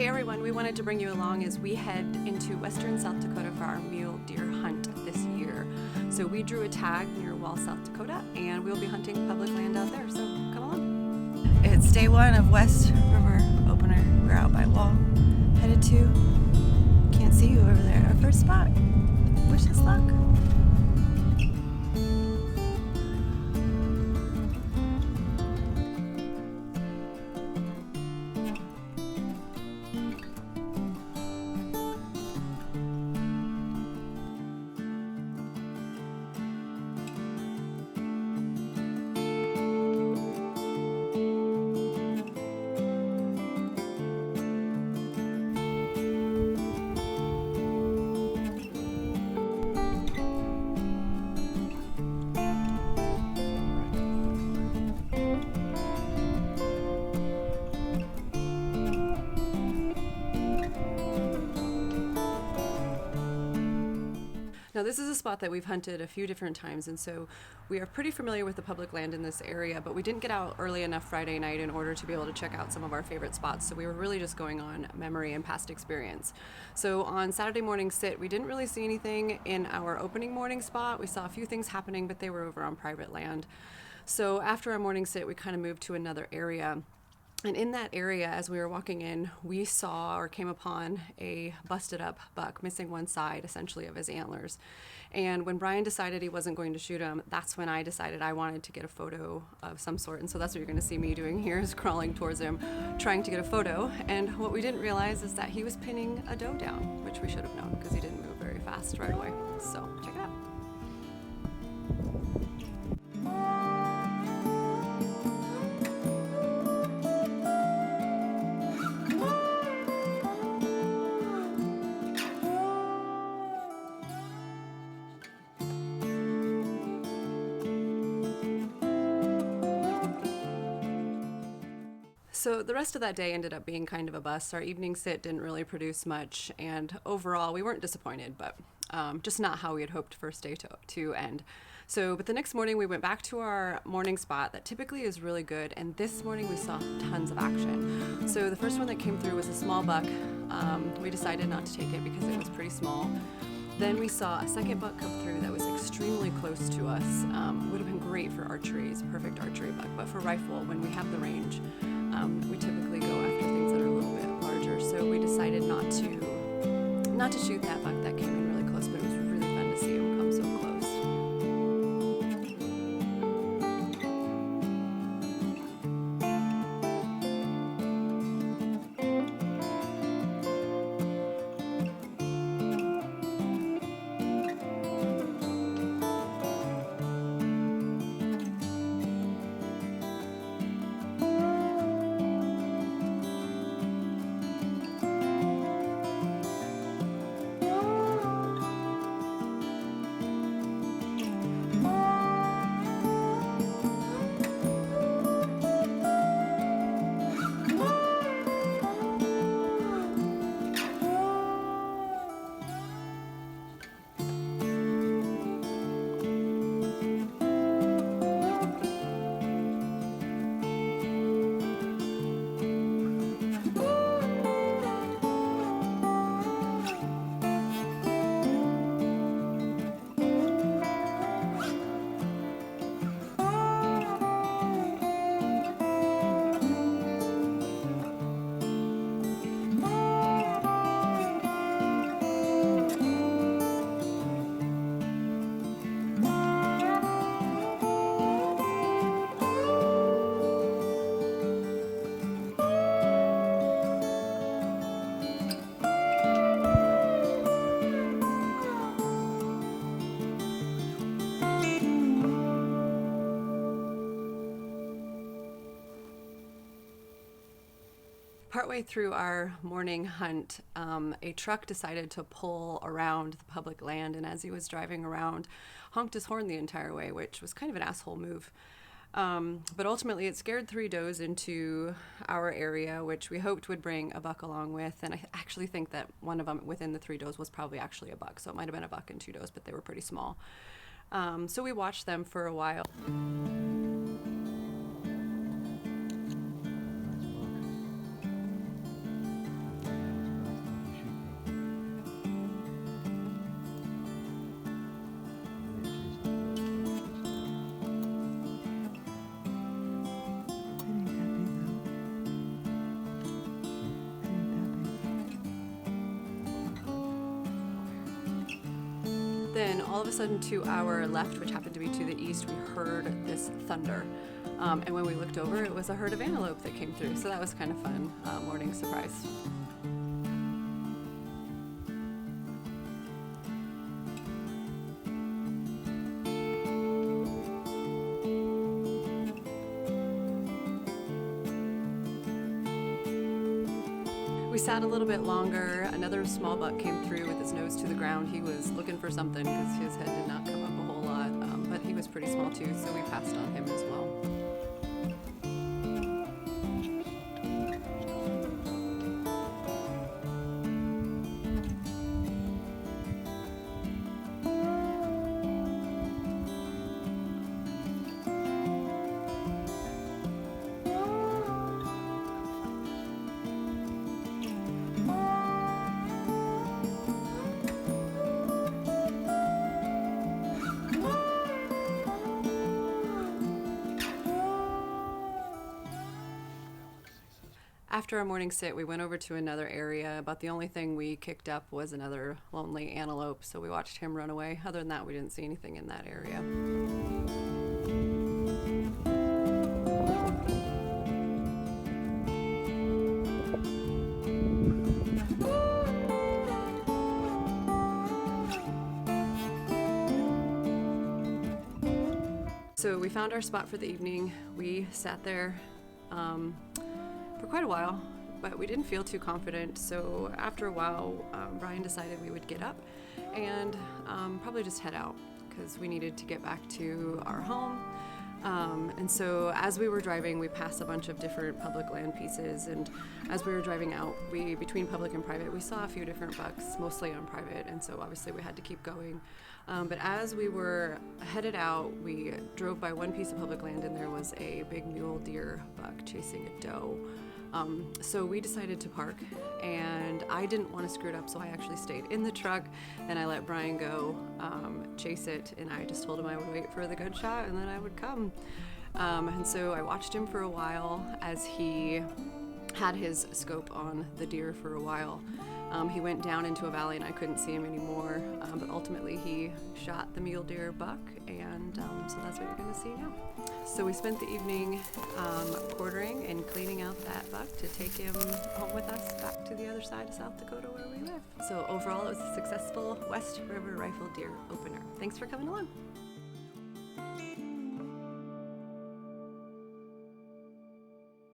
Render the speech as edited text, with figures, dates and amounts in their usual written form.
Hey everyone, we wanted to bring you along as we head into western South Dakota for our mule deer hunt this year. So we drew a tag near Wall, South Dakota, and we'll be hunting public land out there, so come along. It's day one of West River Opener. We're out by Wall, headed to, can't see you over there, our first spot. Wish us luck. Now this is a spot that we've hunted a few different times, and so we are pretty familiar with the public land in this area, but we didn't get out early enough Friday night in order to be able to check out some of our favorite spots, so we were really just going on memory and past experience. So on Saturday morning sit, we didn't really see anything in our opening morning spot. We saw a few things happening, but they were over on private land. So after our morning sit, we kind of moved to another area. And in that area, as we were walking in, we saw or came upon a busted up buck, missing one side essentially of his antlers. And when Brian decided he wasn't going to shoot him, that's when I decided I wanted to get a photo of some sort. And so that's what you're going to see me doing here, is crawling towards him, trying to get a photo. And what we didn't realize is that he was pinning a doe down, which we should have known because he didn't move very fast right away. So check it out. So the rest of that day ended up being kind of a bust. Our evening sit didn't really produce much, and overall we weren't disappointed, but just not how we had hoped first day to end. But the next morning we went back to our morning spot that typically is really good, and this morning we saw tons of action. So the first one that came through was a small buck. We decided not to take it because it was pretty small. Then we saw a second buck come through that was extremely close to us. Would have been great for archery. It's a perfect archery buck, but for rifle, when we have the range, we typically go after things that are a little bit larger. So we decided not to shoot that buck that came in really close, but it was really fun to see him come so close. Partway through our morning hunt, a truck decided to pull around the public land, and as he was driving around, honked his horn the entire way, which was kind of an asshole move. But ultimately it scared 3 does into our area, which we hoped would bring a buck along with. And I actually think that one of them within the 3 does was probably actually a buck. So it might have been a buck and 2 does, but they were pretty small. So we watched them for a while. Then all of a sudden to our left, which happened to be to the east, we heard this thunder. And when we looked over, it was a herd of antelope that came through. So that was kind of fun, morning surprise. We sat a little bit longer. Another small buck came through with his nose to the ground. He was looking for something because his head did not come up a whole lot, but he was pretty small too, so we passed on him as well. After our morning sit, we went over to another area, but the only thing we kicked up was another lonely antelope, so we watched him run away. Other than that, we didn't see anything in that area. So we found our spot for the evening. We sat there for quite a while, but we didn't feel too confident. So after a while, Brian decided we would get up and probably just head out because we needed to get back to our home. And so as we were driving, we passed a bunch of different public land pieces, and as we were driving out, between public and private, we saw a few different bucks, mostly on private, and so obviously we had to keep going. But as we were headed out, we drove by one piece of public land, and there was a big mule deer buck chasing a doe. So we decided to park, and I didn't want to screw it up, so I actually stayed in the truck and I let Brian go chase it, and I just told him I would wait for the good shot and then I would come. And so I watched him for a while as he had his scope on the deer for a while. He went down into a valley and I couldn't see him anymore, but ultimately he shot the mule deer buck, and so that's what you're going to see now. So we spent the evening quartering and cleaning out that buck to take him home with us back to the other side of South Dakota where we live. So overall, it was a successful West River rifle deer opener. Thanks for coming along.